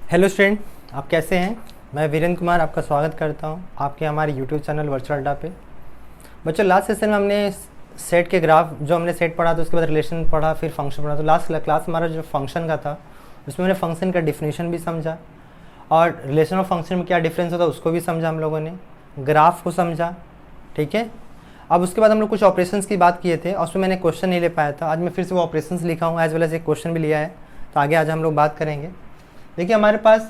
Hello student, आप कैसे हैं। मैं वीरेंद्र कुमार आपका स्वागत करता हूं आपके हमारे यूट्यूब चैनल वर्चुअल अड्डा पे। बच्चों, लास्ट सेशन में हमने सेट के ग्राफ जो हमने सेट पढ़ा, तो उसके बाद रिलेशन पढ़ा, फिर फंक्शन पढ़ा। तो लास्ट क्लास हमारा जो फंक्शन का था उसमें मैंने फंक्शन का डिफिनीशन भी समझा और रिलेशन ऑफ फंक्शन में क्या डिफरेंस होता है उसको भी समझा हम लोगों ने, ग्राफ को समझा। ठीक है, अब उसके बाद हम लोग कुछ ऑपरेशंस की बात किए थे और उसमें मैंने क्वेश्चन नहीं ले पाया था। आज मैं फिर से वो ऑपरेशंस लिखा हूँ, एज वेल एज एक क्वेश्चन भी लिया है, तो आगे आज हम लोग बात करेंगे। देखिए, हमारे पास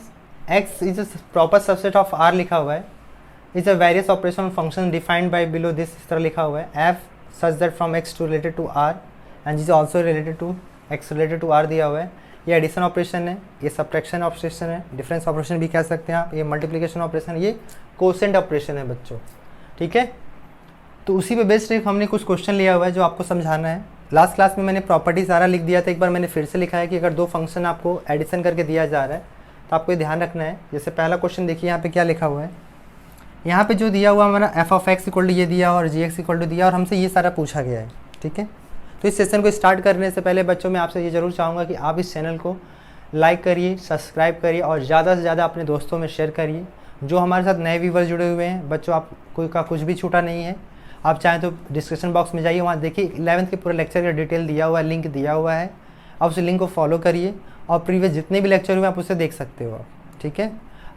x is a proper subset of r लिखा हुआ है, is a various operation function defined by below this, इस तरह लिखा हुआ है। f such that from x to related to r and is also related to x related to r दिया हुआ है। ये एडिशन ऑपरेशन है, ये सब्ट्रैक्शन ऑपरेशन है, डिफरेंस ऑपरेशन भी कह सकते हैं आप, ये मल्टीप्लिकेशन ऑपरेशन, ये कोसेंट ऑपरेशन है बच्चों। ठीक है, तो उसी पे बेस्ड हमने कुछ क्वेश्चन लिया हुआ है जो आपको समझाना है। लास्ट क्लास में मैंने प्रॉपर्टी सारा लिख दिया था, एक बार मैंने फिर से लिखा है कि अगर दो फंक्शन आपको एडिशन करके दिया जा रहा है तो आपको ये ध्यान रखना है। जैसे पहला क्वेश्चन देखिए, यहाँ पे क्या लिखा हुआ है। यहाँ पे जो दिया हुआ हमारा f of x equal to ये दिया और जी एक्स इक्वल टू दिया और हमसे ये सारा पूछा गया है। ठीक है, तो इस सेशन को स्टार्ट करने से पहले बच्चों मैं आपसे ये ज़रूर चाहूँगा कि आप इस चैनल को लाइक करिए, सब्सक्राइब करिए और ज़्यादा से ज़्यादा अपने दोस्तों में शेयर करिए। जो हमारे साथ नए व्यूवर्स जुड़े हुए हैं बच्चों, आप कोई का कुछ भी छूटा नहीं है। आप चाहें तो डिस्क्रिप्शन बॉक्स में जाइए, वहाँ देखिए 11th के पूरे लेक्चर का डिटेल दिया हुआ है, लिंक दिया हुआ है। आप उस लिंक को फॉलो करिए और प्रीवियस जितने भी लेक्चर हुए आप उसे देख सकते हो। ठीक है,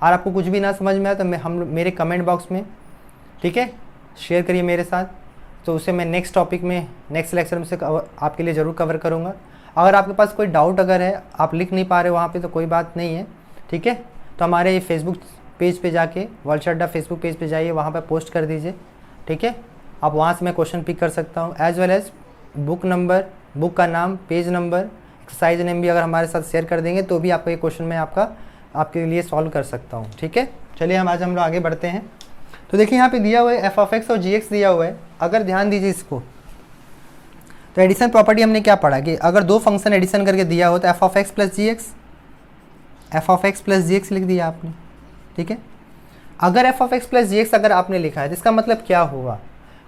और आपको कुछ भी ना समझ में आए तो मेरे कमेंट बॉक्स में, ठीक है, शेयर करिए मेरे साथ, तो उसे मैं नेक्स्ट टॉपिक में नेक्स्ट लेक्चर में से आपके लिए ज़रूर कवर करूँगा। अगर आपके पास कोई डाउट अगर है, आप लिख नहीं पा रहे वहाँ पे, तो कोई बात नहीं है। ठीक है, तो हमारे फेसबुक पेज पे जाके, वर्चुअल अड्डा फेसबुक पेज पे जाइए, वहाँ पे पोस्ट कर दीजिए। ठीक है, आप वहाँ से मैं क्वेश्चन पिक कर सकता हूँ, as well as book number, book का नाम, पेज नंबर, एक्सरसाइज नेम भी अगर हमारे साथ शेयर कर देंगे तो भी आपका ये क्वेश्चन मैं आपके लिए सॉल्व कर सकता हूँ। ठीक है, चलिए हम लोग आगे बढ़ते हैं। तो देखिए, यहाँ पे दिया हुआ है एफ ऑफ एक्स और जी एक्स दिया हुआ है। अगर ध्यान दीजिए इसको, तो एडिशन प्रॉपर्टी हमने क्या पढ़ा कि अगर दो फंक्शन एडिशन करके दिया हो तो f of x plus g x, f of x plus g x लिख दिया आपने। ठीक है, अगर f of x plus g x अगर आपने लिखा है तो इसका मतलब क्या हुआ,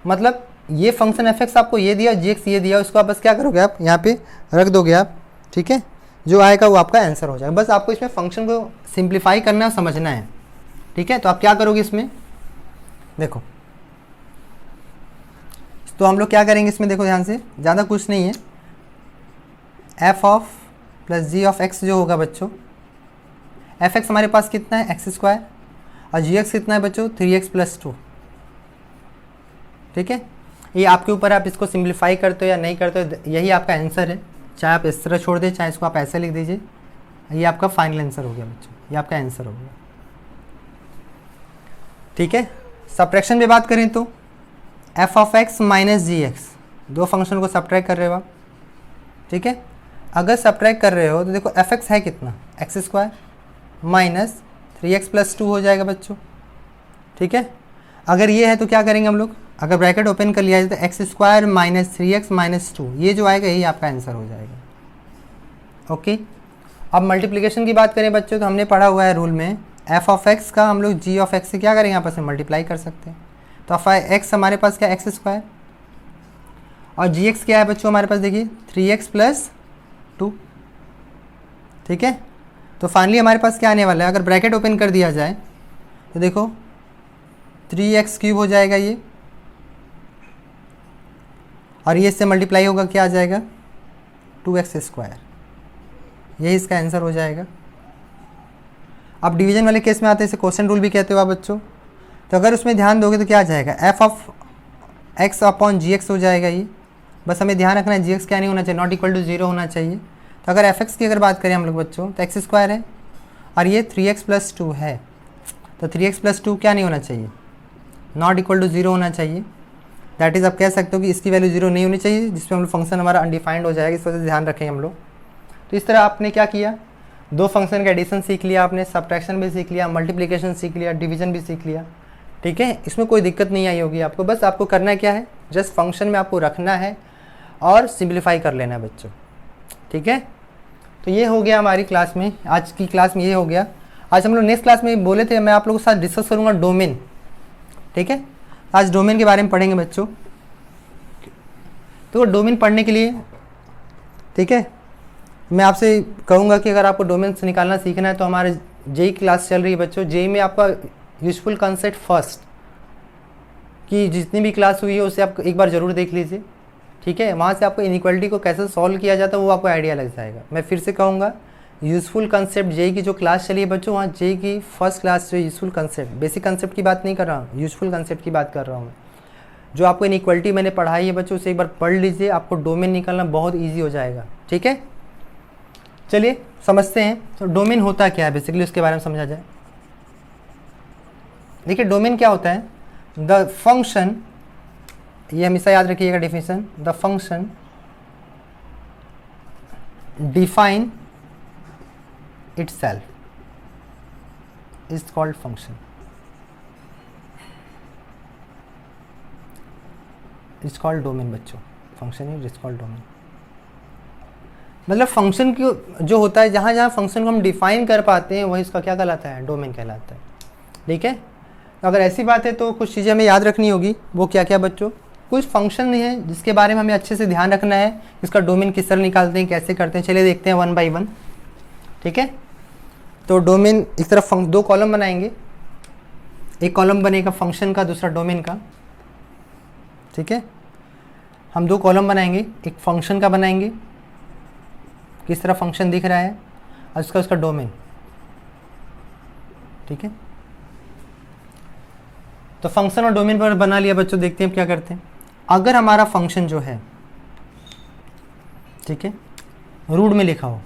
मतलब ये फंक्शन एफ एक्स आपको ये दिया, जी एक्स ये दिया, उसको आप बस क्या करोगे, आप यहाँ पे रख दोगे आप। ठीक है, जो आएगा वो आपका आंसर हो जाएगा। बस आपको इसमें फंक्शन को सिंप्लीफाई करना है, समझना है। ठीक है, तो आप क्या करोगे इसमें, देखो, तो हम लोग क्या करेंगे इसमें, देखो ध्यान से, ज़्यादा कुछ नहीं है। F of plus g of x जो होगा बच्चों, एफ एक्स हमारे पास कितना है, एक्स स्क्वायर, और जी एक्स कितना है बच्चों, 3x प्लस 2। ठीक है, ये आपके ऊपर, आप इसको सिंप्लीफाई करते हो या नहीं करते हो, यही आपका आंसर है। चाहे आप इस तरह छोड़ दें, चाहे इसको आप ऐसे लिख दीजिए, ये आपका फाइनल आंसर हो गया बच्चों, ये आपका आंसर हो गया। ठीक है, सब्ट्रैक्शन में बात करें तो f of x minus g x, दो फंक्शन को सब्ट्रैक्ट कर रहे हो आप। ठीक है, अगर सब्ट्रैक्ट कर रहे हो तो देखो एफ एक्स है कितना, x square minus 3x plus 2 हो जाएगा बच्चों। ठीक है, अगर ये है तो क्या करेंगे हम लोग, अगर ब्रैकेट ओपन कर लिया जाए तो X square minus 3x minus 2, ये जो आएगा यही आपका आंसर हो जाएगा। ओके, अब मल्टीप्लिकेशन की बात करें बच्चों, तो हमने पढ़ा हुआ है रूल में, एफ ऑफ एक्स का हम लोग जी ऑफ एक्स से क्या करेंगे, आपस में मल्टीप्लाई कर सकते हैं। तो एफ एक्स हमारे पास क्या, एक्स स्क्वायर, और जी एक्स क्या है बच्चों हमारे पास, देखिए 3x प्लस 2। ठीक है, तो फाइनली हमारे पास क्या आने वाला है, अगर ब्रैकेट ओपन कर दिया जाए तो देखो 3x क्यूब हो जाएगा ये, और ये इससे मल्टीप्लाई होगा, क्या आ जाएगा, 2x स्क्वायर, यही इसका आंसर हो जाएगा। अब डिवीजन वाले केस में आते हैं, इसे क्वोशिएंट रूल भी कहते हो आप बच्चों। तो अगर उसमें ध्यान दोगे तो क्या आ जाएगा, f of x upon g x हो जाएगा ये। बस हमें ध्यान रखना है जी एक्स क्या नहीं होना चाहिए, नॉट इक्वल टू 0 होना चाहिए। तो अगर एफ एक्स की अगर बात करें हम लोग बच्चों, तो एक्स स्क्वायर है और ये 3x प्लस 2 है, तो 3x प्लस 2 क्या नहीं होना चाहिए, नॉट इक्वल टू 0 होना चाहिए। दैट इज़ आप कह सकते हो कि इसकी वैल्यू 0 नहीं होनी चाहिए, जिसमें हम लोग फंक्शन हमारा अनडिफाइंड हो जाएगा। इस वजह से ध्यान रखें हम लोग। तो इस तरह आपने क्या किया, दो फंक्शन का एडिशन सीख लिया आपने, सब्ट्रैक्शन भी सीख लिया, मल्टीप्लिकेशन सीख लिया, डिवीजन भी सीख लिया। ठीक है, इसमें कोई दिक्कत नहीं आई होगी आपको। बस आपको करना क्या है, जस्ट फंक्शन में आपको रखना है और सिंप्लीफाई कर लेना है बच्चों। ठीक है, तो ये हो गया हमारी क्लास में, आज की क्लास में ये हो गया। आज हम लोग नेक्स्ट क्लास में बोले थे मैं आप लोगों के साथ डिस्कस करूँगा डोमेन। ठीक है, आज डोमेन के बारे में पढ़ेंगे बच्चों। तो डोमेन पढ़ने के लिए, ठीक है, मैं आपसे कहूँगा कि अगर आपको डोमेन निकालना सीखना है तो हमारे जेई क्लास चल रही है बच्चों, जेई में आपका यूजफुल कंसेप्ट फर्स्ट की जितनी भी क्लास हुई है उसे आप एक बार ज़रूर देख लीजिए, ठीक है। वहाँ से आपको इनइक्वालिटी को कैसे सॉल्व किया जाता है वो आपको आइडिया लग जाएगा। मैं फिर से कहूँगा, यूज़फुल कंसेप्ट जेई की जो क्लास चली है बच्चों, वहाँ जेई की फर्स्ट क्लास जो यूज़फुल कंसेप्ट, बेसिक कंसेप्ट की बात नहीं कर रहा हूँ, यूज़फुल कंसेप्ट की बात कर रहा हूँ। जो आपको इनइक्वालिटी मैंने पढ़ाई है बच्चों उसे एक बार पढ़ लीजिए, आपको डोमेन निकालना बहुत ईजी हो जाएगा, ठीक है। चलिए समझते हैं, तो डोमेन होता क्या है बेसिकली उसके बारे में समझा जाए। देखिए डोमेन क्या होता है, द फंक्शन, ये हमेशा याद रखिएगा definition, the function define itself is called function, is called domain बच्चों, function is called domain। मतलब फंक्शन की जो होता है, जहाँ जहाँ फंक्शन को हम डिफाइन कर पाते हैं वही इसका क्या कहलाता है, डोमेन कहलाता है, ठीक है। तो अगर ऐसी बात है तो कुछ चीज़ें हमें याद रखनी होगी, वो क्या क्या बच्चों, कुछ फंक्शन है जिसके बारे में हमें अच्छे से ध्यान रखना है, इसका डोमेन किस तरह निकालते हैं, कैसे करते हैं, चलिए देखते हैं वन बाई वन, ठीक है। तो डोमेन इस तरफ दो कॉलम बनाएंगे, एक कॉलम बनेगा फंक्शन का, दूसरा डोमेन का, ठीक है। हम दो कॉलम बनाएंगे, एक फंक्शन का बनाएंगे, किस तरह फंक्शन दिख रहा है, और उसका डोमेन, ठीक है। तो फंक्शन और डोमेन पर बना लिया बच्चों, देखते हैं क्या करते हैं। अगर हमारा फंक्शन जो है, ठीक है, रूट में लिखा हो,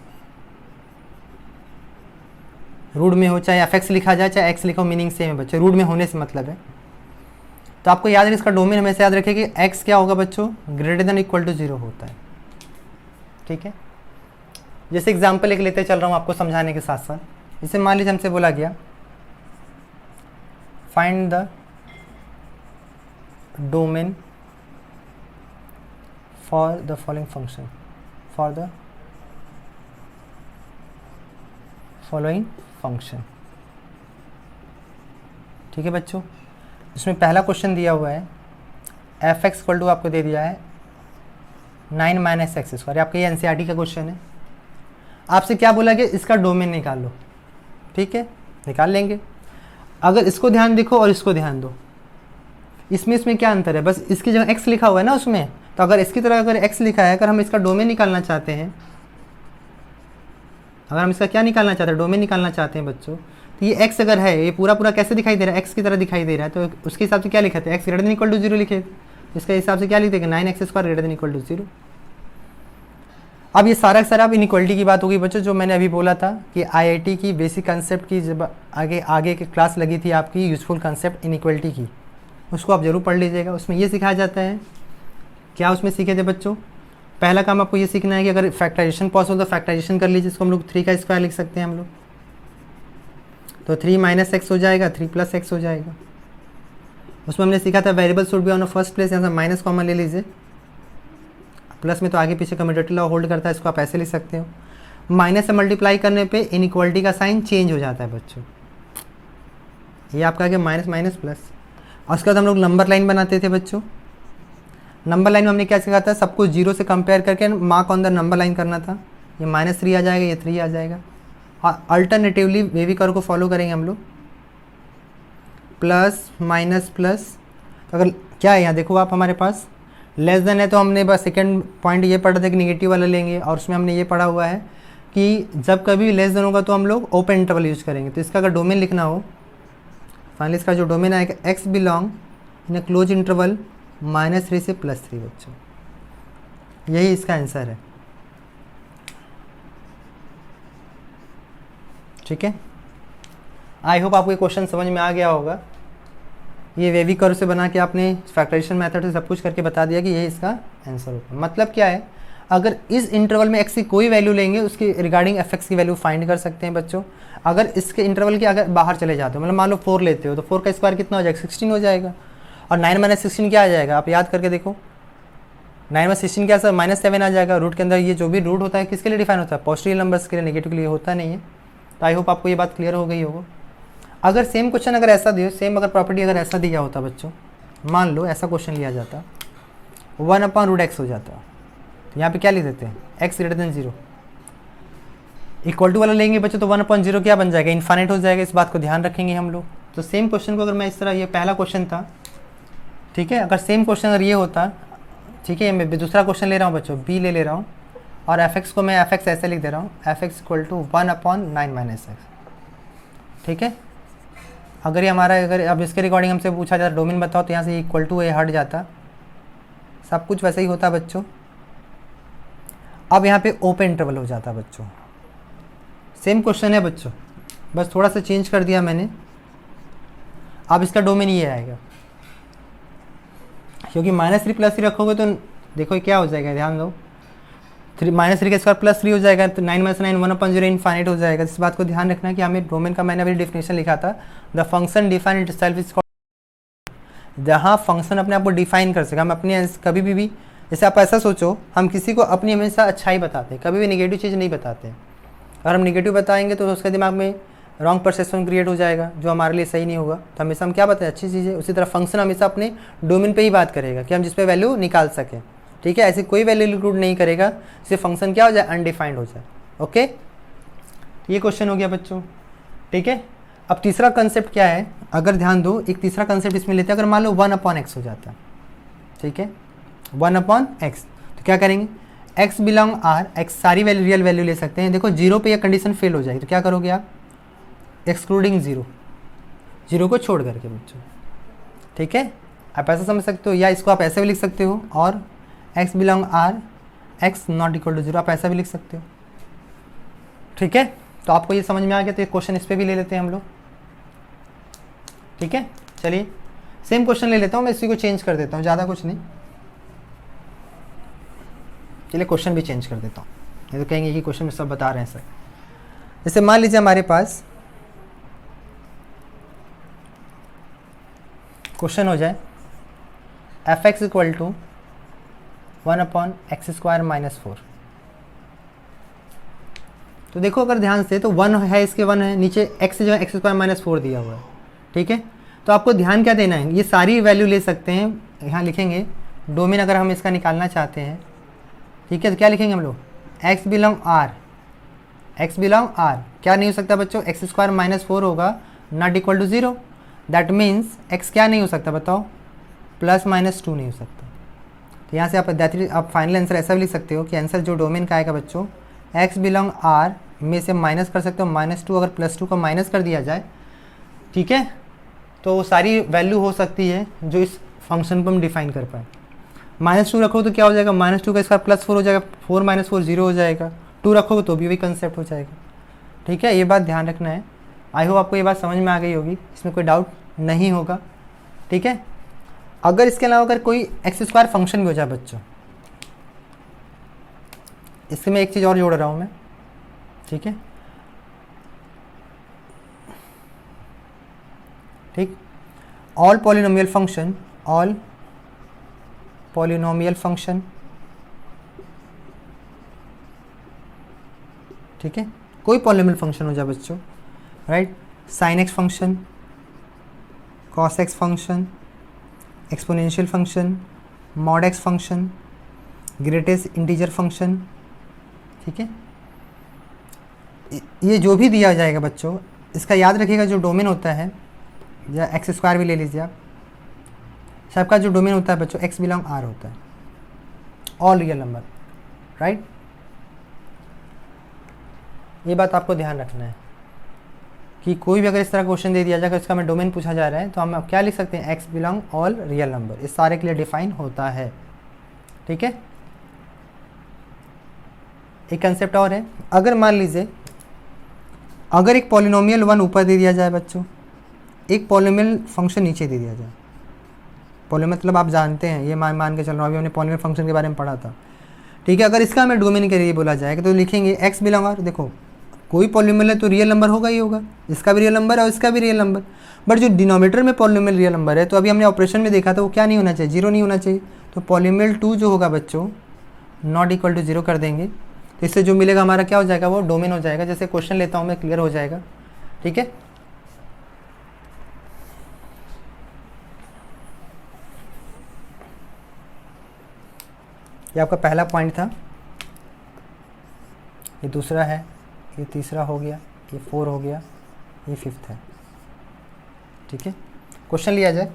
रूट में हो, चाहे एफ लिखा जाए चाहे एक्स लिखा हो, मीनिंग सेम है बच्चों, रूट में होने से मतलब है। तो आपको याद है इसका डोमेन हमेशा याद रखिए कि एक्स क्या होगा बच्चों, ग्रेटर देन इक्वल टू 0 होता है, ठीक है। जैसे एग्जांपल एक लेते चल रहा हूँ आपको समझाने के साथ साथ, जैसे मान लीजिए हमसे बोला गया find the domain for the following function, for the following function, ठीक है बच्चों। इसमें पहला क्वेश्चन दिया हुआ है, एफ एक्स इक्वल टू आपको दे दिया है 9 माइनस एक्स स्क्वायर, आपका ये एनसीईआरटी का क्वेश्चन है। आपसे क्या बोला गया, इसका डोमेन निकाल लो, ठीक है, निकाल लेंगे। अगर इसको ध्यान देखो और इसको ध्यान दो, इसमें क्या अंतर है, बस इसकी जगह एक्स लिखा हुआ है ना उसमें, तो अगर इसकी तरह अगर एक्स लिखा है, अगर हम इसका डोमेन निकालना चाहते हैं, अगर हम इसका क्या निकालना चाहते हैं, डोमेन निकालना चाहते हैं बच्चों, तो ये एक्स अगर है, ये पूरा पूरा कैसे दिखाई दे रहा है, एक्स की तरह दिखाई दे रहा है, तो उसके हिसाब से क्या लिखे थे, x greater than equal to 0 लिखे, इसके हिसाब से क्या लिखते हैं, 9x square greater than equal to 0। अब ये सारा सारा अब इनइक्वालिटी की बात होगी बच्चों, जो मैंने अभी बोला था कि आईआईटी की बेसिक कंसेप्ट की जब आगे की क्लास लगी थी आपकी यूजफुल कंसेप्ट इनइक्वालिटी की, उसको आप जरूर पढ़ लीजिएगा। उसमें ये सिखाया जाता है, क्या उसमें सीखे थे बच्चों, पहला काम आपको ये सीखना है कि अगर फैक्टराइजेशन पॉसिबल तो फैक्टराइजेशन कर लीजिए, इसको हम लोग 3 का स्क्वायर लिख सकते हैं हम लोग, तो 3 माइनस एक्स हो जाएगा, 3 प्लस एक्स हो जाएगा। उसमें हमने सीखा था variable should be on first place, यहाँ से माइनस कॉमन ले लीजिए, प्लस में तो आगे पीछे कम्यूटेटिव लॉ होल्ड करता है, इसको आप ऐसे लिख सकते हो। माइनस से मल्टीप्लाई करने पे इनइक्वालिटी का साइन चेंज हो जाता है बच्चों, ये आपका क्या माइनस माइनस प्लस। और उसके बाद हम लोग नंबर लाइन बनाते थे बच्चों, नंबर लाइन में हमने क्या सीखा था, सबको 0 से कंपेयर करके mark on the number line करना था। ये -3 आ जाएगा, ये 3 आ जाएगा, और अल्टरनेटिवली वेवी कर्व को फॉलो करेंगे हम लोग, प्लस माइनस प्लस। अगर क्या है यहाँ देखो आप, हमारे पास लेस देन है तो हमने बस सेकेंड पॉइंट ये पढ़ा था कि निगेटिव वाला लेंगे, और उसमें हमने ये पढ़ा हुआ है कि जब कभी लेस देन होगा तो हम लोग ओपन इंटरवल यूज़ करेंगे। तो इसका अगर डोमेन लिखना हो, फाइनली इसका जो डोमेन आएगा x belong in a close interval -3 से +3 बच्चों, यही इसका आंसर है, ठीक है। आई होप आपको ये क्वेश्चन समझ में आ गया होगा। ये वेवी कर्व से बना के आपने फैक्टराइजेशन मेथड से सब कुछ करके बता दिया कि ये इसका आंसर होगा। मतलब क्या है, अगर इस इंटरवल में एक्स की कोई वैल्यू लेंगे उसकी रिगार्डिंग एफ एक्स की वैल्यू फाइंड कर सकते हैं बच्चों। अगर इसके इंटरवल के अगर बाहर चले जाते हो, मतलब मान लो 4 लेते हो, तो 4 का स्क्वायर कितना हो जाएगा, 16 हो जाएगा। और 9 - 16 क्या आ जाएगा, आप याद करके देखो, 9 में 16 क्या सर, -7 आ जाएगा। रूट के अंदर ये जो भी रूट होता है किसके लिए डिफाइन होता है, पॉजिटिव नंबर्स के लिए, नेगेटिव के लिए होता नहीं है। तो आई होप आपको ये बात क्लियर हो गई होगा। अगर सेम क्वेश्चन अगर ऐसा दिया, सेम अगर प्रॉपर्टी अगर ऐसा दिया होता बच्चों, मान लो ऐसा क्वेश्चन लिया जाता, 1/√x हो जाता, तो यहाँ पे क्या लिख देते हैं, x greater than 0, equal to वाला लेंगे बच्चों तो 1/0 क्या बन जाएगा, इन्फाइनाइट हो जाएगा। इस बात को ध्यान रखेंगे हम लोग। तो सेम क्वेश्चन को अगर मैं इस तरह, ये पहला क्वेश्चन था, ठीक है, अगर सेम क्वेश्चन अगर ये होता, ठीक है, मैं दूसरा क्वेश्चन ले रहा हूँ बच्चों, बी ले रहा हूँ, और एफ एक्स को मैं एफ एक्स ऐसे लिख दे रहा हूँ, f x equal to 1/9 - x, ठीक है। अगर ये हमारा, अगर अब इसके रिकॉर्डिंग हमसे पूछा जाता डोमेन बताओ, तो यहाँ से इक्वल टू ए हट जाता, सब कुछ वैसे ही होता बच्चों। अब यहाँ पे ओपन इंटरवल हो जाता बच्चों। सेम क्वेश्चन है बच्चों, बस थोड़ा सा चेंज कर दिया मैंने। अब इसका डोमेन ये आएगा, क्योंकि -3 + 3 रखोगे तो देखो क्या हो जाएगा, ध्यान दो, -3 का स्क्वायर +3 हो जाएगा, तो 9 - 9 1/0 इनफाइनाइट हो जाएगा। इस बात को ध्यान रखना कि हमें डोमेन का, मैंने अभी डेफिनेशन लिखा था, the function define itself is called, जहाँ फंक्शन अपने आप को डिफाइन कर सके। हम अपने कभी भी जैसे आप ऐसा सोचो, हम किसी को अपनी हमेशा अच्छाई बताते हैं, कभी भी नेगेटिव चीज़ नहीं बताते हैं। अगर हम नेगेटिव बताएंगे तो उसके दिमाग में रॉन्ग परसेप्शन क्रिएट हो जाएगा, जो हमारे लिए सही नहीं होगा। तो हमेशा हम क्या बताएं, अच्छी चीज़ें। उसी तरह फंक्शन हमेशा अपने डोमेन पे ही बात करेगा कि हम जिस पे वैल्यू निकाल सकें, ठीक है। ऐसे कोई वैल्यू इंक्लूड नहीं करेगा, सिर्फ फंक्शन क्या हो जाए, अनडिफाइंड हो जाए। ओके, ये क्वेश्चन हो गया बच्चों, ठीक है। अब तीसरा कंसेप्ट क्या है, अगर ध्यान दो, एक तीसरा कंसेप्ट इसमें लेते हैं। अगर मान लो 1/x हो जाता है, ठीक है, 1/x, तो क्या करेंगे, x बिलोंग r, x सारी वैल्यू रियल वैल्यू ले सकते हैं। देखो 0 पे यह कंडीशन फेल हो जाएगी, तो क्या करोगे आप, एक्सक्लूडिंग 0, 0 को छोड़ करके बच्चों, ठीक है। आप ऐसा समझ सकते हो, या इसको आप ऐसे भी लिख सकते हो, और x belong r, x not equal to 0, आप ऐसा भी लिख सकते हो, ठीक है। तो आपको ये समझ में आ गया। तो एक क्वेश्चन इस पर भी ले लेते हैं हम लोग, ठीक है। चलिए सेम क्वेश्चन ले लेता हूँ मैं, इसी को चेंज कर देता हूँ, ज़्यादा कुछ नहीं। चलिए क्वेश्चन भी चेंज कर देता हूँ, ये तो कहेंगे कि क्वेश्चन में सब बता रहे हैं सर। जैसे मान लीजिए हमारे पास क्वेश्चन हो जाए F x equal to 1/x² - 4। तो देखो अगर ध्यान से, तो 1 है, इसके 1 है, नीचे x जो है x² - 4 दिया हुआ है, ठीक है। तो आपको ध्यान क्या देना है, ये सारी वैल्यू ले सकते हैं, यहाँ लिखेंगे डोमेन अगर हम इसका निकालना चाहते हैं, ठीक है। तो क्या लिखेंगे हम लोग, x belong r, x belong r, क्या नहीं हो सकता बच्चों, x² - 4 होगा, not equal to 0। That means x क्या नहीं हो सकता बताओ, +-2 नहीं हो सकता। तो यहाँ से आप फाइनल आंसर ऐसा भी लिख सकते हो कि आंसर जो डोमेन का आएगा बच्चों, x बिलोंग r में से माइनस कर सकते हो -2, अगर +2 को माइनस कर दिया जाए, ठीक है, तो वो सारी वैल्यू हो सकती है जो इस फंक्शन को हम डिफाइन कर पाए। -2 रखो तो क्या हो जाएगा, -2 का स्क्वायर +4 हो जाएगा, 4 - 4 0 हो जाएगा, 2 रखोगे तो भी वही कंसेप्ट हो जाएगा, ठीक है। ये बात ध्यान रखना है। आई होप आपको ये बात समझ में आ गई होगी, इसमें कोई डाउट नहीं होगा, ठीक है। अगर इसके अलावा अगर कोई x² फंक्शन भी हो जाए बच्चों, इसमें एक चीज़ और जोड़ रहा हूँ मैं, ठीक है, ठीक। ऑल पॉलिनोमियल फंक्शन, ठीक है, कोई पॉलिनोमियल फंक्शन हो जाए बच्चों, right, sin x function, cos x function, exponential function, mod x function, greatest integer function, ठीक है, ये जो भी दिया जाएगा बच्चों, इसका याद रखिएगा जो डोमेन होता है, या x² भी ले लीजिए आप, सबका जो डोमेन होता है बच्चों x बिलोंग r होता है, ऑल रियल नंबर, राइट। ये बात आपको ध्यान रखना है कि कोई भी अगर इस तरह क्वेश्चन दे दिया जाएगा, इसका हमें डोमेन पूछा जा रहा है, तो हम क्या लिख सकते हैं, x belong all real number, इस सारे के लिए डिफाइन होता है, ठीक है। एक कंसेप्ट और है, अगर मान लीजिए अगर एक पॉलिनोमियल 1 ऊपर दे दिया जाए बच्चों, एक पॉलिनोमियल फंक्शन नीचे दे दिया जाए, पॉलिनोमियल मतलब आप जानते हैं, ये मान के चल रहा हूँ, अभी हमने पॉलिनोमियल फंक्शन के बारे में पढ़ा था, ठीक है। अगर इसका हमें डोमेन के लिए बोला जाएगा तो लिखेंगे x बिलोंग r, देखो कोई पॉलिनोमियल है तो रियल नंबर होगा ही होगा, इसका भी रियल नंबर है और इसका भी रियल नंबर, बट जो डिनोमिनेटर में पॉलिनोमियल रियल नंबर है, तो अभी हमने ऑपरेशन में देखा था वो क्या नहीं होना चाहिए, 0 नहीं होना चाहिए। तो पॉलिनोमियल 2 जो होगा बच्चों, नॉट इक्वल टू 0 कर देंगे, तो इससे जो मिलेगा हमारा क्या हो जाएगा, वो डोमेन हो जाएगा। जैसे क्वेश्चन लेता हूँ मैं, क्लियर हो जाएगा, ठीक है। ये आपका पहला पॉइंट था, ये दूसरा है, ये तीसरा हो गया, ये 4 हो गया, ये 5th है। ठीक है, क्वेश्चन लिया जाए।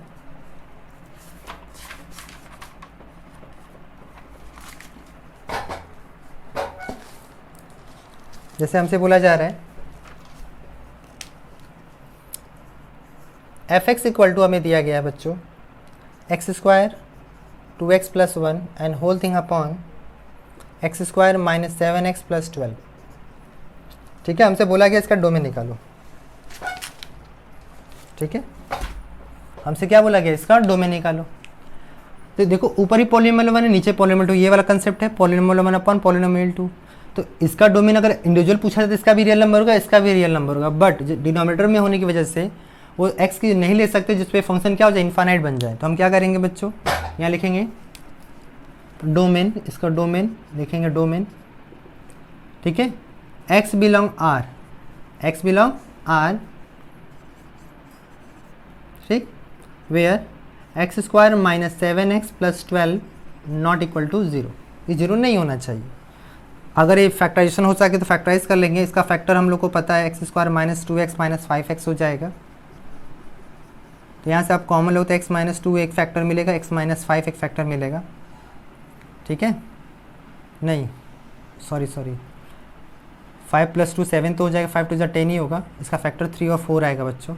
जैसे हमसे बोला जा रहा है एफ एक्स इक्वल टू, हमें दिया गया है बच्चों x square 2x + 1 and whole thing upon x square - 7x + 12। ठीक है, हमसे बोला गया इसका डोमेन निकालो। ठीक है, हमसे क्या बोला गया, इसका डोमेन निकालो। तो देखो ऊपर ही पॉलिनोमियल 1 है, नीचे पॉलिनोमियल 2, ये वाला कंसेप्ट है पॉलिनोमियल 1 अपॉन पॉलिनोमियल 2। तो इसका डोमेन अगर इंडिविजुअल पूछा जाए तो इसका भी रियल नंबर होगा, इसका भी रियल नंबर होगा, बट डिनोमिनेटर में होने की वजह से वो x की नहीं ले सकते, जिसपे फंक्शन क्या हो जाए, इन्फानाइट बन जाए। तो हम क्या करेंगे बच्चों, यहाँ लिखेंगे डोमेन, इसका डोमेन लिखेंगे डोमेन। ठीक है, x belong R, x belong R, ठीक, where x square - 7x + 12 not equal to 0। ये 0 नहीं होना चाहिए। अगर ये फैक्टराइजेशन हो सके तो फैक्टराइज कर लेंगे। इसका फैक्टर हम लोग को पता है x स्क्वायर - 2x - 5x हो जाएगा। तो यहाँ से आप कॉमन लो तो x - 2 एक फैक्टर मिलेगा, x - 5 एक फैक्टर मिलेगा। ठीक है, नहीं सॉरी 5 + 2 7 तो हो जाएगा, 5 × 2 = 10 ही होगा। इसका फैक्टर 3 और 4 आएगा बच्चों,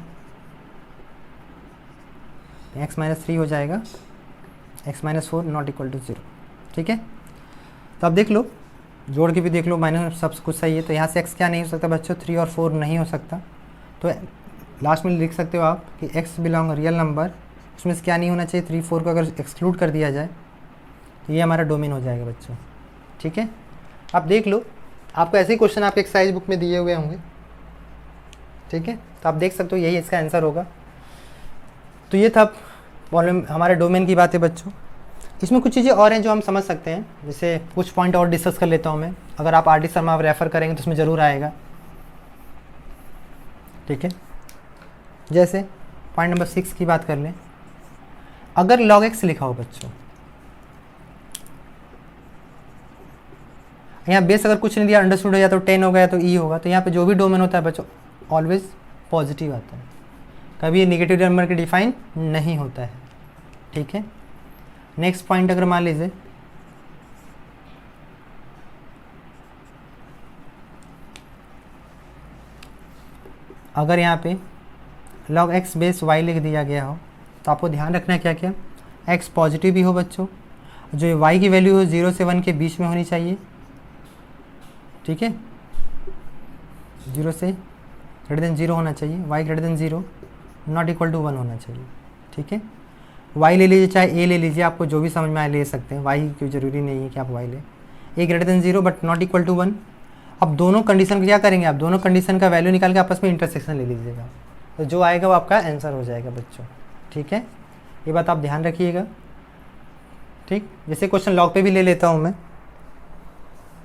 x - 3 हो जाएगा, x - 4 नॉट इक्वल टू 0। ठीक है, तो अब देख लो, जोड़ के भी देख लो, माइनस सब कुछ सही है। तो यहाँ से x क्या नहीं हो सकता बच्चों, 3 और 4 नहीं हो सकता। तो लास्ट में लिख सकते हो आप कि x बिलोंग रियल नंबर, उसमें से क्या नहीं होना चाहिए, 3 4 को अगर एक्सक्लूड कर दिया जाए तो ये हमारा डोमेन हो जाएगा बच्चों। ठीक है, आप देख लो, आपको ऐसे ही क्वेश्चन आपके एक्सरसाइज बुक में दिए हुए होंगे। ठीक है, तो आप देख सकते हो यही इसका आंसर होगा। तो ये था हमारे डोमेन की बात है बच्चों। इसमें कुछ चीज़ें और हैं जो हम समझ सकते हैं, जैसे कुछ पॉइंट और डिस्कस कर लेता हूँ मैं। अगर आप आर डी शर्मा रेफ़र करेंगे तो उसमें ज़रूर आएगा। ठीक है, जैसे पॉइंट नंबर 6 की बात कर लें। अगर log x लिखा हो बच्चों, यहाँ बेस अगर कुछ नहीं दिया, अंडरस्टूड हो या तो 10 हो गया तो e होगा। तो यहाँ पे जो भी डोमेन होता है बच्चों ऑलवेज पॉजिटिव आता है, कभी नेगेटिव नंबर के डिफाइन नहीं होता है। ठीक है, नेक्स्ट पॉइंट अगर मान लीजिए अगर यहाँ पे log x बेस y लिख दिया गया हो तो आपको ध्यान रखना है क्या क्या, x पॉजिटिव भी हो बच्चों, जो y की वैल्यू हो 0 से 1 के बीच में होनी चाहिए। ठीक है, 0 से >0 होना चाहिए, y >0 नॉट इक्वल टू 1 होना चाहिए। ठीक है, y ले लीजिए चाहे a ले लीजिए, आपको जो भी समझ में आए ले सकते हैं, y की ज़रूरी नहीं है कि आप y लें। a >0 but not equal to 1। अब दोनों कंडीशन क्या करेंगे, आप दोनों कंडीशन का वैल्यू निकाल के आपस में इंटरसेक्शन ले लीजिएगा, तो जो आएगा वो आपका आंसर हो जाएगा बच्चों। ठीक है, ये बात आप ध्यान रखिएगा। ठीक, जैसे क्वेश्चन लॉग पे भी ले लेता हूँ मैं।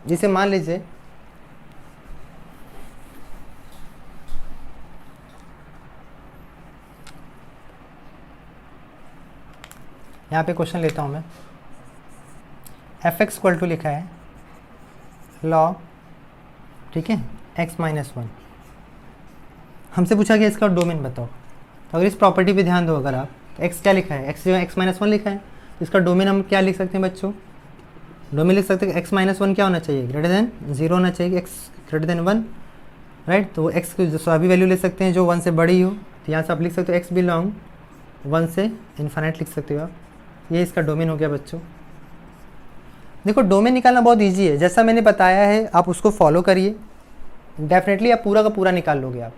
जिसे मान लीजिए यहाँ पे क्वेश्चन लेता हूँ मैं, f(x) इक्वल टू लिखा है log, ठीक है, x - 1। हमसे पूछा गया इसका डोमेन बताओ। तो अगर इस प्रॉपर्टी पे ध्यान दो, अगर आप x क्या लिखा है, x - 1 लिखा है, तो इसका डोमेन हम क्या लिख सकते हैं बच्चों, डोमेन लिख सकते हैं x - 1 क्या होना चाहिए, >0 होना चाहिए, x >1, राइट। तो x की जो सभी वैल्यू ले सकते हैं जो 1 से बड़ी हो। तो यहाँ से आप लिख सकते हो x बिलोंग 1 से इन्फाइनाइट लिख सकते हो आप। ये इसका डोमेन हो गया बच्चों। देखो डोमेन निकालना बहुत इजी है, जैसा मैंने बताया है आप उसको फॉलो करिए, डेफिनेटली आप पूरा का पूरा निकाल लोगे आप।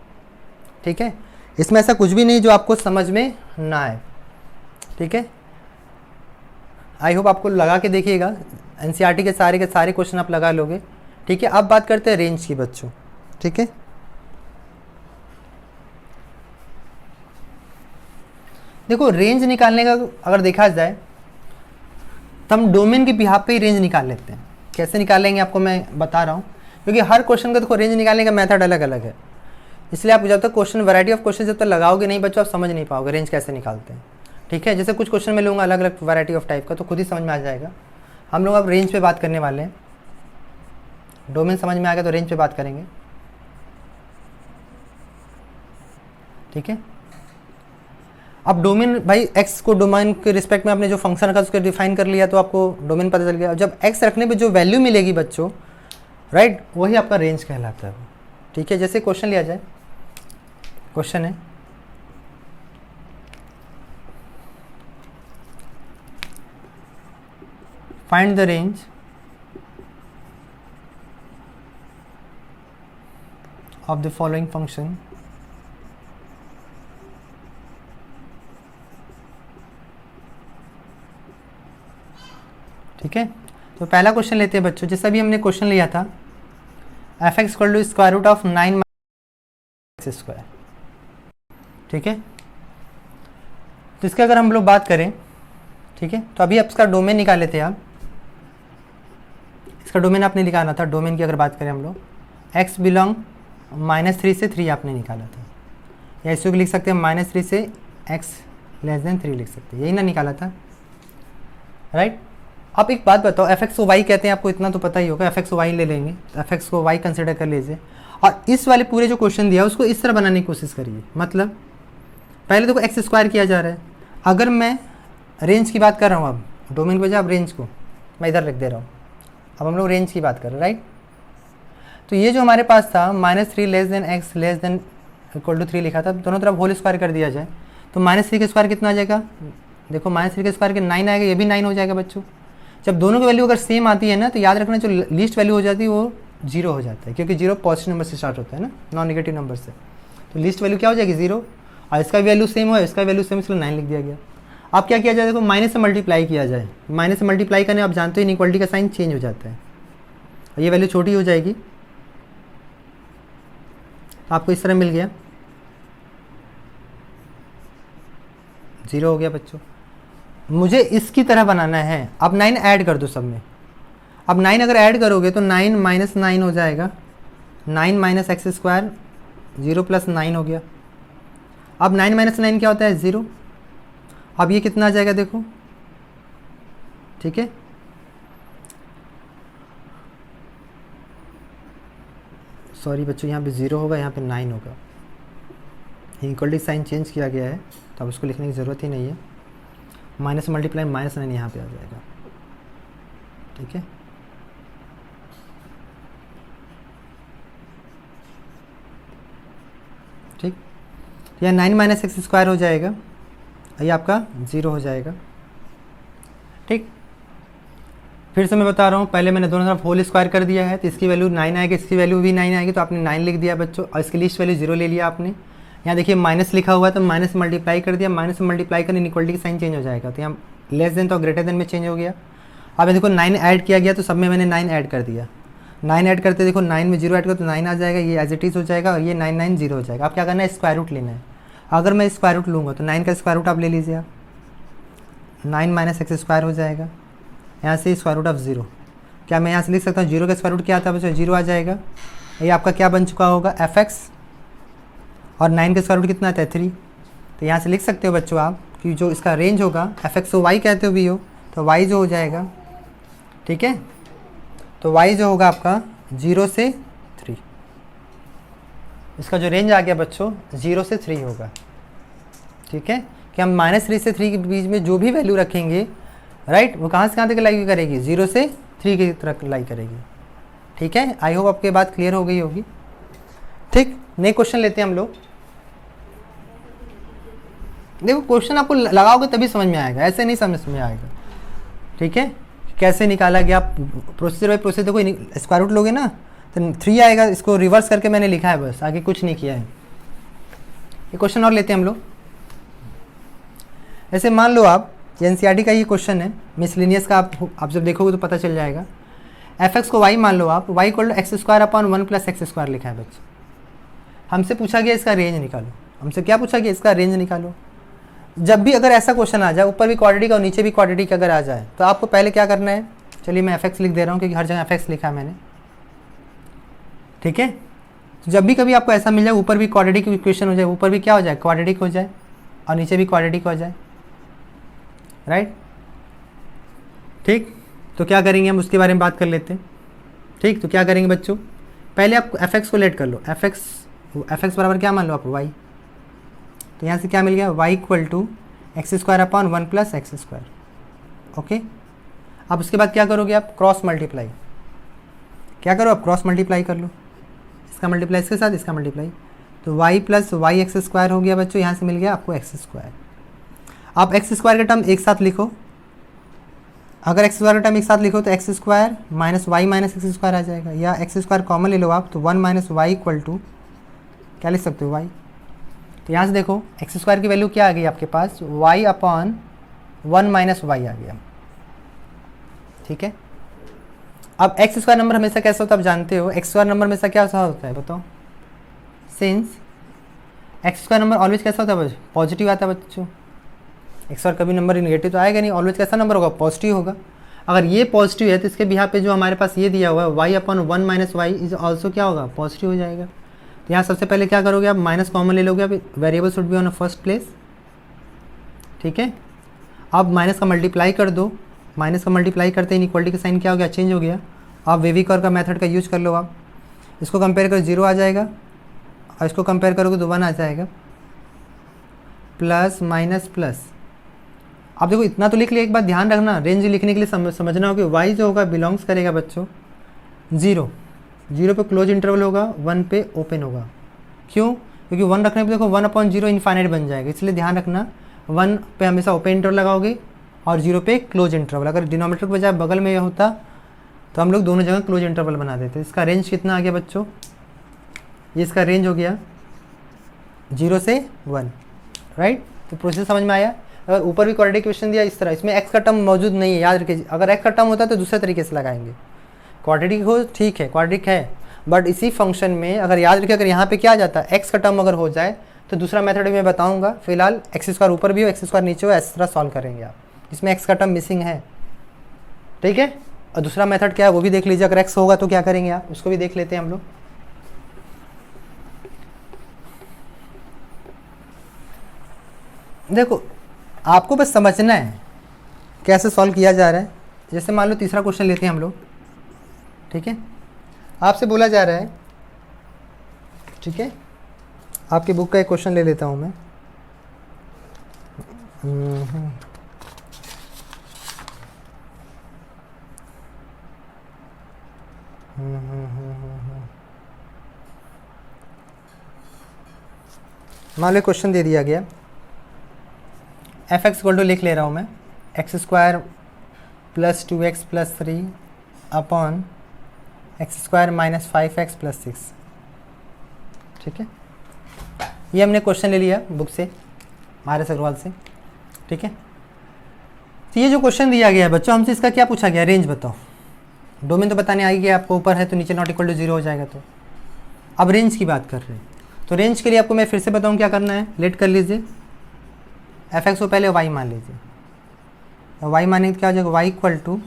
ठीक है, इसमें ऐसा कुछ भी नहीं जो आपको समझ में ना आए। ठीक है, आई होप आपको लगा के देखिएगा, एनसीईआरटी के सारे क्वेश्चन आप लगा लोगे। ठीक है, अब बात करते हैं रेंज की बच्चों। ठीक है, देखो रेंज निकालने का अगर देखा जाए तो हम डोमेन के बिहाफ पे ही रेंज निकाल लेते हैं। कैसे निकालेंगे आपको मैं बता रहा हूँ, क्योंकि हर क्वेश्चन का देखो रेंज निकालने का मेथड अलग अलग है। इसलिए आप जब तक क्वेश्चन वैरायटी ऑफ क्वेश्चन जब तक लगाओगे नहीं बच्चों, आप समझ नहीं पाओगे रेंज कैसे निकालते हैं। ठीक है, जैसे कुछ क्वेश्चन में लूँगा अलग अलग वैरायटी ऑफ टाइप का, तो खुद ही समझ में आ जाएगा। हम लोग अब रेंज पे बात करने वाले हैं, डोमेन समझ में आ गया तो रेंज पे बात करेंगे। ठीक है। अब डोमेन भाई x को डोमेन के रिस्पेक्ट में आपने जो फंक्शन रखा उसको डिफाइन कर लिया तो आपको डोमेन पता चल गया। जब x रखने पे जो वैल्यू मिलेगी बच्चों, राइट, वही आपका रेंज कहलाता है, ठीक है। जैसे क्वेश्चन लिया जाए, क्वेश्चन है find the range of the following function ठीक है। तो पहला क्वेश्चन लेते हैं बच्चों, जैसा भी हमने क्वेश्चन लिया था f x equal to square root of 9 x square, ठीक है। तो इसके अगर हम लोग बात करें, ठीक है, तो अभी आप इसका डोमेन निकाल लेते हैं। आप इसका डोमेन आपने निकाला था, डोमेन की अगर बात करें हम लोग x बिलोंग -3 से 3 आपने निकाला था, या इसको लिख सकते हैं -3 से x लेस देन 3 लिख सकते हैं, यही ना निकाला था, राइट। अब एक बात बताओ, एफ एक्स को वाई कहते हैं, आपको इतना तो पता ही होगा, एफ एक्स को वाई ले लेंगे, एफ एक्स को वाई कंसिडर कर लीजिए, और इस वाले पूरे जो क्वेश्चन दिया उसको इस तरह बनाने की कोशिश करिए। मतलब पहले देखो एक्स स्क्वायर किया जा रहा है, अगर मैं रेंज की बात कर रहा हूँ, अब डोमेन पे अब रेंज को मैं इधर लिख दे रहा हूँ, अब हम लोग रेंज की बात कर रहे हैं, राइट। तो ये जो हमारे पास था -3 less than x less than equal to 3 लिखा था, दोनों तरफ होल स्क्वायर कर दिया जाए तो -3 के स्क्वायर कितना आ जाएगा, देखो -3 के स्क्वायर के 9 आएगा, ये भी 9 हो जाएगा बच्चों। जब दोनों की वैल्यू अगर सेम आती है ना तो याद रखना जो लीस्ट वैल्यू हो जाती है वो 0 हो जाता है, क्योंकि 0 पॉजिटिव नंबर से स्टार्ट होता है ना, नॉन नेगेटिव नंबर से, तो लीस्ट वैल्यू क्या हो जाएगी 0, और इसका वैल्यू सेम हो, इसका वैल्यू सेम, इसलिए 9 लिख दिया गया। अब क्या किया जाए, देखो माइनस से मल्टीप्लाई किया जाए, माइनस से मल्टीप्लाई करने आप जानते हो इनइक्वालिटी का साइन चेंज हो जाता है, और ये वैल्यू छोटी हो जाएगी, आपको इस तरह मिल गया 0 हो गया बच्चों। मुझे इसकी तरह बनाना है, अब 9 ऐड कर दो सब में, अब 9 अगर ऐड करोगे तो 9 माइनस 9 हो जाएगा, 9 माइनस एक्स स्क्वायर 0 प्लस 9 हो गया। अब 9 माइनस 9 क्या होता है 0, अब ये कितना आ जाएगा देखो, ठीक है। सॉरी बच्चों, यहाँ पे 0 होगा, यहाँ पे 9 होगा, इक्वलिटी साइन चेंज किया गया है तो अब उसको लिखने की ज़रूरत ही नहीं है, माइनस मल्टीप्लाई -9 यहाँ पे आ जाएगा, ठीक है। ठीक, यह 9 माइनस एक्स स्क्वायर हो जाएगा, ये आपका 0 हो जाएगा, ठीक। फिर से मैं बता रहा हूँ, पहले मैंने दोनों तरफ होल स्क्वायर कर दिया है तो इसकी वैल्यू 9 आएगी, इसकी वैल्यू भी 9 आएगी, तो आपने 9 लिख दिया बच्चों, और इसकी लिस्ट वैल्यू 0 ले लिया आपने। यहाँ देखिए माइनस लिखा हुआ है तो माइनस मल्टीप्लाई कर दिया, माइनस मल्टीप्लाई करने इक्वलिटी का साइन चेंज हो जाएगा, तो यहाँ लेस देन तो ग्रेटर देन में चेंज हो गया। अब देखो 9 ऐड किया गया तो सब में मैंने 9 ऐड कर दिया, 9 ऐड करते देखो 9 में 0 ऐड करो तो 9 आ जाएगा, ये एज इट इज़ हो जाएगा, और ये 9 9 0 हो जाएगा। अब क्या करना है, स्क्वायर रूट लेना है। अगर मैं स्क्वायर रूट लूँगा तो 9 का स्क्वायर रूट आप ले लीजिए, आप 9 माइनस एक्स स्क्वायर हो जाएगा, यहाँ से स्क्वायर रूट ऑफ 0, क्या मैं यहाँ से लिख सकता हूँ 0 का स्क्वायर रूट क्या आता है बच्चों, 0 आ जाएगा। ये आपका क्या बन चुका होगा एफ एक्स, और 9 का स्क्वायर रूट कितना आता है 3, तो यहाँ से लिख सकते हो बच्चों आप कि जो इसका रेंज होगा एफ एक्स को वाई कहते हो भी हो, तो वाई जो हो जाएगा, ठीक है, तो वाई जो होगा आपका 0 से 3, इसका जो रेंज आ गया बच्चों 0 से 3 होगा, ठीक है। कि हम -3 से 3 के बीच में जो भी वैल्यू रखेंगे, राइट, वो कहाँ से कहाँ तक लाई करेगी, 0 से 3 की तरफ लाई करेगी, ठीक है। आई होप आपके बात क्लियर हो गई होगी, ठीक। नेक्स्ट क्वेश्चन लेते हैं हम लोग। देखो क्वेश्चन आपको लगाओगे तभी समझ में आएगा, ऐसे नहीं समझ में आएगा, ठीक है। कैसे निकाला गया, प्रोसीजर बाई प्रोसीजर, देखो स्क्वायर रूट लोगे ना तो 3 आएगा, इसको रिवर्स करके मैंने लिखा है बस, आगे कुछ नहीं किया है। ये क्वेश्चन और लेते हैं हम लोग। ऐसे मान लो आप एनसीईआरटी का ये क्वेश्चन है, मिसलिनियस का, आप जब देखोगे तो पता चल जाएगा। एफ एक्स को वाई मान लो आप, y equal to x square upon 1 plus x square लिखा है बच्चे। हमसे पूछा गया इसका रेंज निकालो, हमसे क्या पूछा गया, इसका रेंज निकालो। जब भी अगर ऐसा क्वेश्चन आ जाए, ऊपर भी क्वाड्रेटिक और नीचे भी क्वाड्रेटिक अगर आ जाए, तो आपको पहले क्या करना है, चलिए मैं एफ एक्स लिख दे रहा हूँ क्योंकि हर जगह एफ एक्स लिखा है मैंने, ठीक है। तो जब भी कभी आपको ऐसा मिल जाए, ऊपर भी क्वाड्रेटिक इक्वेशन हो जाए, ऊपर भी क्या हो जाए क्वाड्रेटिक हो जाए, और नीचे भी क्वाड्रेटिक हो जाए, राइट, ठीक। तो क्या करेंगे हम उसके बारे में बात कर लेते हैं, ठीक। तो क्या करेंगे बच्चों, पहले आप एफ एक्स को लेट कर लो, एफ एक्स बराबर क्या मान लो आप वाई, तो यहाँ से क्या मिल गया, y equal to x square upon 1 plus x square. Okay, अब उसके बाद क्या करोगे आप, क्रॉस मल्टीप्लाई। क्या करो, आप क्रॉस मल्टीप्लाई कर लो, इसका मल्टीप्लाई इसके साथ, इसका मल्टीप्लाई, तो y plus y x square हो गया बच्चों, यहाँ से मिल गया आपको एक्स स्क्वायर। आप एक्स स्क्वायर का टर्म एक साथ लिखो, अगर एक्स स्क्वायर का टर्म एक साथ लिखो तो X square minus Y minus X square आ जाएगा, या एक्स स्क्वायर कॉमन ले लो आप, तो 1 माइनस वाई इक्वल टू क्या लिख सकते हो, वाई। तो यहाँ से देखो एक्स स्क्वायर की वैल्यू क्या आ गई आपके पास, वाई अपॉन 1 माइनस वाई आ गया। ठीक है, अब एक्स स्क्वायर नंबर हमेशा कैसा होता है आप जानते हो, एक्स स्क्वायर नंबर हमेशा क्या होता है बताओ, since x square number always कैसा होता है, पॉजिटिव आता है बच्चों। एक्स स्क्वायर कभी नंबर नेगेटिव तो आएगा नहीं, ऑलवेज कैसा नंबर होगा, पॉजिटिव होगा। अगर ये पॉजिटिव है तो इसके बिहार पे जो हमारे पास ये दिया हुआ है y upon 1 minus y is also क्या होगा, पॉजिटिव हो जाएगा। तो यहाँ सबसे पहले क्या करोगे आप, माइनस कॉमन ले लोगे, अब variable should be on first place. ठीक है, अब माइनस का मल्टीप्लाई कर दो, माइनस का मल्टीप्लाई करते ही इक्वलिटी का साइन क्या हो गया, चेंज हो गया। आप वेविकॉर का मेथड का यूज कर लो, आप इसको कंपेयर करो 0 आ जाएगा, और इसको कंपेयर करोगे तो 1 आ जाएगा, प्लस माइनस प्लस। आप देखो इतना तो लिख लिया, एक बात ध्यान रखना, रेंज लिखने के लिए समझना होगा वाई जो होगा बिलोंग्स करेगा बच्चों 0 पे क्लोज इंटरवल होगा, 1 पे ओपन होगा। क्यों, क्योंकि 1 रखने पे देखो 1/0 इनफाइनाइट बन जाएगा, इसलिए ध्यान रखना 1 पे हमेशा ओपन इंटरवल लगाओगे और 0 पे क्लोज इंटरवल। अगर डिनोमिनेटर के बजाय बगल में होता तो हम लोग दोनों जगह क्लोज इंटरवल बना देते। इसका रेंज कितना आ गया बच्चों, ये इसका रेंज हो गया 0 से 1, राइट। तो प्रोसेस समझ में आया। अगर ऊपर भी क्वाड्रेटिक क्वेश्चन दिया इस तरह, इसमें एक्स का टर्म मौजूद नहीं है, याद रखिए। अगर एक्स का टर्म होता है तो दूसरे तरीके से लगाएंगे, क्वाड्रेटिक हो ठीक है, क्वाड्रेटिक है, बट इसी फंक्शन में अगर याद रखिए, अगर यहाँ पे क्या आ जाता है एक्स का टर्म अगर हो जाए तो दूसरा मेथड मैं बताऊंगा। फिलहाल एक्स स्क्वायर ऊपर भी हो एक्स स्क्वायर नीचे हो, इस तरह सॉल्व करेंगे आप, इसमें एक्स का टर्म मिसिंग है। ठीक है, और दूसरा मेथड क्या है वो भी देख लीजिए, अगर एक्स होगा तो क्या करेंगे आप, उसको भी देख लेते हैं हम लोग। देखो आपको बस समझना है कैसे सॉल्व किया जा रहा है। जैसे मान लो तीसरा क्वेश्चन लेते हैं हम लोग, ठीक है, आपसे बोला जा रहा है, ठीक है, आपकी बुक का एक क्वेश्चन ले लेता हूं मैं। मान लो क्वेश्चन दे दिया गया, एफ एक्स इक्वल टू लिख ले रहा हूँ मैं, x square plus 2x plus 3 upon x square minus 5x plus 6। ठीक है, ये हमने क्वेश्चन ले लिया बुक से, महाराज अग्रवाल से। ठीक है, तो ये जो क्वेश्चन दिया गया है बच्चों, हमसे इसका क्या पूछा गया, रेंज बताओ। डोमेन तो बताने आई गया आपको, ऊपर है तो नीचे नॉट इक्वल टू 0 हो जाएगा। तो अब रेंज की बात कर रहे हैं, तो रेंज के लिए आपको मैं फिर से बताऊँ क्या करना है, लेट कर लीजिए, एफ एक्स को पहले वाई मान लीजिए, वाई मानेंगे तो क्या हो जाएगा, y equal to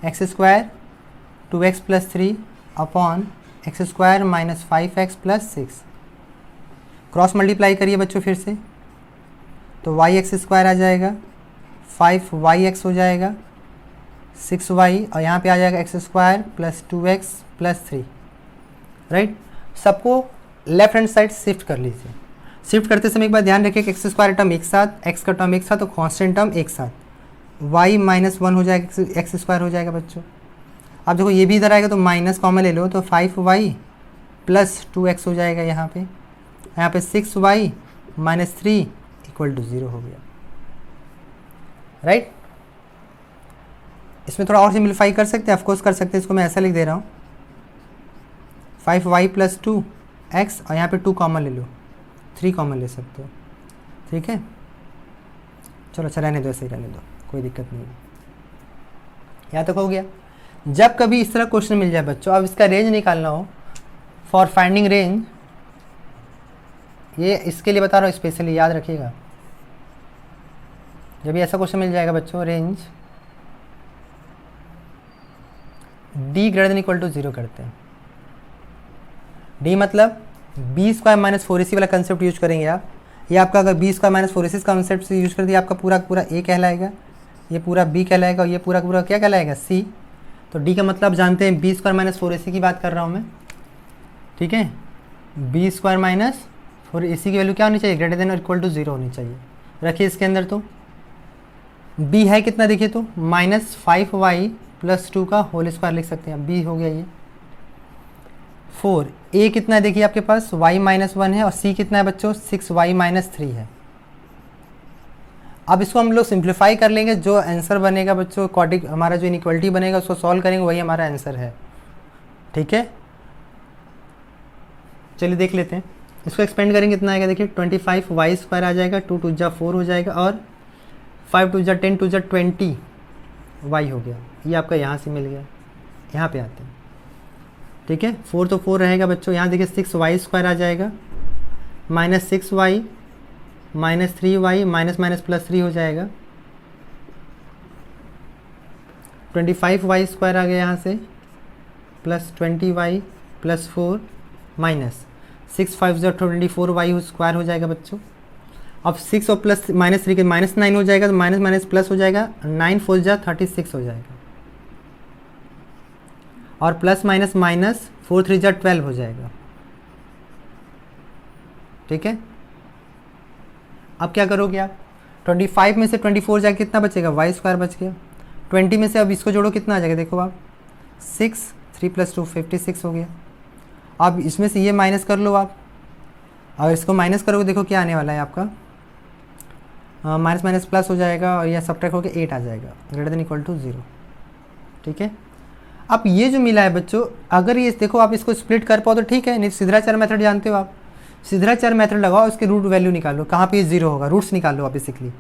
x square 2x plus 3 upon x square minus 5x plus 6। Cross multiply करिए बच्चों फिर से, तो वाई एक्स स्क्वायर आ जाएगा, 5y(x) हो जाएगा, 6y, और यहाँ पे आ जाएगा x square plus 2x plus 3, right. सबको लेफ्ट हैंड साइड शिफ्ट कर लीजिए। शिफ्ट करते समय एक बार ध्यान रखिए कि एक्स स्क्वायर टर्म एक साथ, एक्स का टर्म एक साथ, तो कॉन्स्टेंट टर्म एक साथ, y माइनस 1 हो जाएगा, एक्स स्क्वायर हो जाएगा बच्चों। अब देखो ये भी इधर आएगा तो माइनस कॉमन ले लो, तो 5y प्लस 2x हो जाएगा यहाँ पे 6y माइनस 3 इक्वल टू 0 हो गया, राइट। इसमें थोड़ा और सिंप्लीफाई कर सकते हैं, ऑफकोर्स कर सकते हैं, इसको मैं ऐसा लिख दे रहा हूँ, 5y प्लस 2x, और यहाँ पे 2 कॉमन ले लो, 3 कॉमन ले सकते हो। ठीक है, चलो अच्छा रहने दो, ऐसे ही रहने दो, कोई दिक्कत नहीं है। यहाँ तक हो गया। जब कभी इस तरह क्वेश्चन मिल जाए बच्चों, अब इसका रेंज निकालना हो, फॉर फाइंडिंग रेंज, ये इसके लिए बता रहा हूँ स्पेशली, याद रखिएगा। जब भी ऐसा क्वेश्चन मिल जाएगा बच्चों, range d greater than equal to 0 करते हैं। d मतलब b स्क्वायर माइनस 4ac वाला कंसेप्ट यूज करेंगे आप। ये आपका अगर b square minus 4ac concept से यूज कर दिया, आपका पूरा पूरा a कहलाएगा, ये पूरा b कहलाएगा, और ये पूरा पूरा क्या कहलाएगा, c। तो d का मतलब जानते हैं, b स्क्वायर माइनस 4ac की बात कर रहा हूँ मैं। ठीक है, b square minus for AC की वैल्यू क्या होनी चाहिए, ग्रेटर देन और इक्वल टू 0 होनी चाहिए। रखिए इसके अंदर तो B है कितना देखिए तो -5y + 2 का होल स्क्वायर लिख सकते हैं, B हो गया ये। 4 A कितना है देखिए आपके पास y - 1 है और C कितना है बच्चों 6y - 3 है। अब इसको हम लोग सिंप्लीफाई कर लेंगे, जो आंसर बनेगा बच्चों क्वाड्रिक हमारा जो इनइक्वालिटी बनेगा उसको सॉल्व करेंगे, वही हमारा आंसर है। ठीक है, चलिए देख लेते हैं। इसको एक्सपेंड करेंगे कितना आएगा देखिए 25y² आ जाएगा, 2 2 जा 4 हो जाएगा और 5 2 जा 10 2 जा 20 y हो गया। ये आपका यहाँ से मिल गया। यहाँ पे आते हैं, ठीक है। 4 तो 4 रहेगा बच्चों, यहाँ देखिए 6y² आ जाएगा, -6y -3y -3 हो जाएगा, 25y² आ गया यहाँ से, +20y +4 -6 5 24y² हो जाएगा बच्चों। अब 6 और +-3 के -9 हो जाएगा, तो माइनस प्लस हो जाएगा, 9 4 जा 36 हो जाएगा, और प्लस माइनस माइनस 4 3 जा 12 हो जाएगा। ठीक है, अब क्या करोगे आप, 25 में से 24 जाके कितना बचेगा, y² बच गया। 20 में से अब इसको जोड़ो कितना आ जाएगा देखो आप, 6 3 + 2 56 हो गया। अब इसमें से ये माइनस कर लो आप, और इसको माइनस करोगे देखो क्या आने वाला है आपका, माइनस माइनस प्लस हो जाएगा, और यह सब्ट्रैक्ट होकर 8 आ जाएगा, ग्रेटर देन इक्वल टू 0। ठीक है, अब ये जो मिला है बच्चों, अगर ये देखो आप इसको स्प्लिट कर पाओ तो ठीक है, नहीं सिद्धाचार्य मेथड जानते हो आप, सिद्धाचार्य मेथड लगाओ, उसके रूट वैल्यू निकालो, कहाँ पे 0 होगा, रूट्स निकालो आप बेसिकली।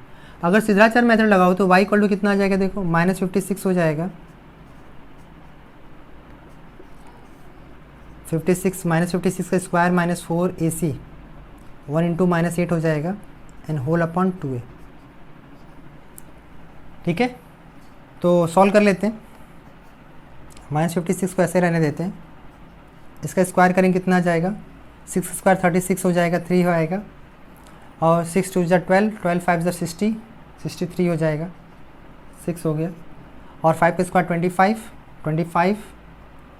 अगर सिद्धाचार्य मेथड लगाओ तो y इक्वल टू कितना आ जाएगा देखो, -56 हो जाएगा, 56 -56 का स्क्वायर -4 AC 1 × -8 हो जाएगा, एंड होल अपॉन 2a। ठीक है, तो सॉल्व कर लेते हैं। -56 को ऐसे रहने देते हैं, इसका स्क्वायर करेंगे कितना आ जाएगा, 6² 36 हो जाएगा, 3 हो आएगा, और 6 2 जा 12 12 5 जा 60 63 हो जाएगा, 6 हो गया, और 5 का स्क्वायर 25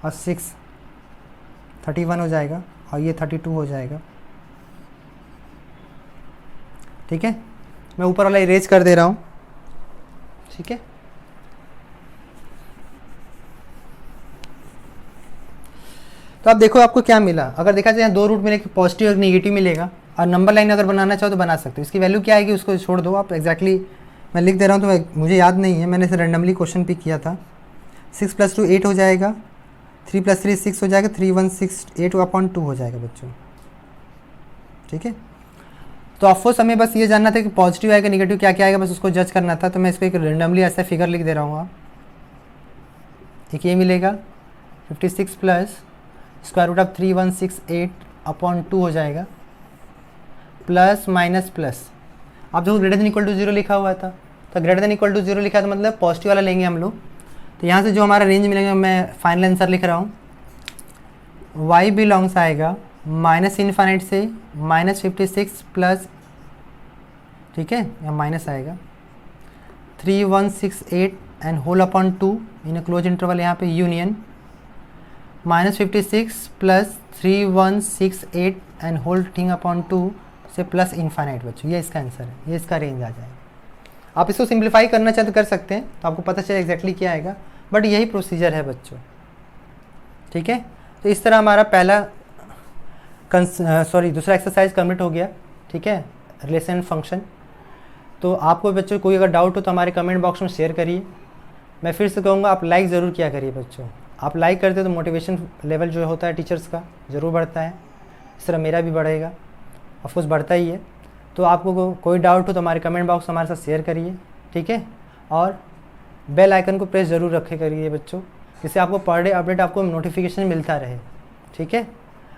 और 6 31 हो जाएगा, और ये 32 हो जाएगा। ठीक है, मैं ऊपर वाला इरेज कर दे रहा हूँ। ठीक है, तो आप देखो आपको क्या मिला। अगर देखा जाए 2 रूट मिलेगा, पॉजिटिव और नेगेटिव मिलेगा, और नंबर लाइन अगर बनाना चाहो तो बना सकते हो। इसकी वैल्यू क्या आएगी उसको छोड़ दो आप, एग्जैक्टली मैं लिख दे रहा हूँ तो मुझे याद नहीं है, मैंने इसे रैंडमली क्वेश्चन पिक किया था। 6 + 2 8 हो जाएगा, 3 + 3 6 हो जाएगा, 3 1 6 8/2 हो जाएगा बच्चों। ठीक है, तो ऑफकोर्स हमें बस ये जानना था कि पॉजिटिव आएगा नेगेटिव क्या क्या आएगा, बस उसको जज करना था। तो मैं इसको एक रैंडमली ऐसा फिगर लिख दे रहा हूँ। आप एक ये मिलेगा 56 प्लस √3168/2 हो जाएगा, प्लस माइनस प्लस। आप देखो ग्रेटर देन इक्वल टू 0 लिखा हुआ था, तो ग्रेटर देन इक्वल टू 0 लिखा था मतलब पॉजिटिव वाला लेंगे हम लोग। तो यहाँ से जो हमारा रेंज मिलेगा, मैं फाइनल आंसर लिख रहा हूँ, y बिलोंग्स आएगा -∞ से -56 प्लस, ठीक है, या माइनस आएगा 3168 and whole upon 2 in a close interval, यहाँ पे union -56 plus 3168 and whole thing upon 2 से प्लस इन्फाइनाइट बच्चों। ये इसका आंसर है, ये इसका रेंज आ जाएगा। आप इसको सिंप्लीफाई करना चाहे तो कर सकते हैं, तो आपको पता चले एग्जैक्टली क्या आएगा, बट यही प्रोसीजर है बच्चों। ठीक है, तो इस तरह हमारा पहला दूसरा एक्सरसाइज कंप्लीट हो गया। ठीक है, रिलेशन फंक्शन। तो आपको बच्चों कोई अगर डाउट हो तो हमारे कमेंट बॉक्स में शेयर करिए। मैं फिर से कहूँगा आप लाइक ज़रूर किया करिए बच्चों, आप लाइक करते तो मोटिवेशन लेवल जो होता है टीचर्स का ज़रूर बढ़ता है, इस तरह मेरा भी बढ़ेगा, ऑफकोर्स बढ़ता ही है। तो आपको कोई डाउट हो तो हमारे कमेंट बॉक्स हमारे साथ शेयर करिए। ठीक है, और बेल आइकन को प्रेस ज़रूर रखे करिए बच्चों, जिससे आपको पर डे अपडेट आपको नोटिफिकेशन मिलता रहे। ठीक है,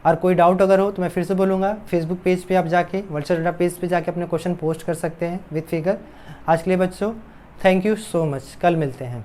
और कोई डाउट अगर हो तो मैं फिर से बोलूँगा, फेसबुक पेज पे आप जाके वर्चुअल डाटा पेज पे जाके अपने क्वेश्चन पोस्ट कर सकते हैं विद फिगर। आज के लिए बच्चों थैंक यू सो मच, कल मिलते हैं।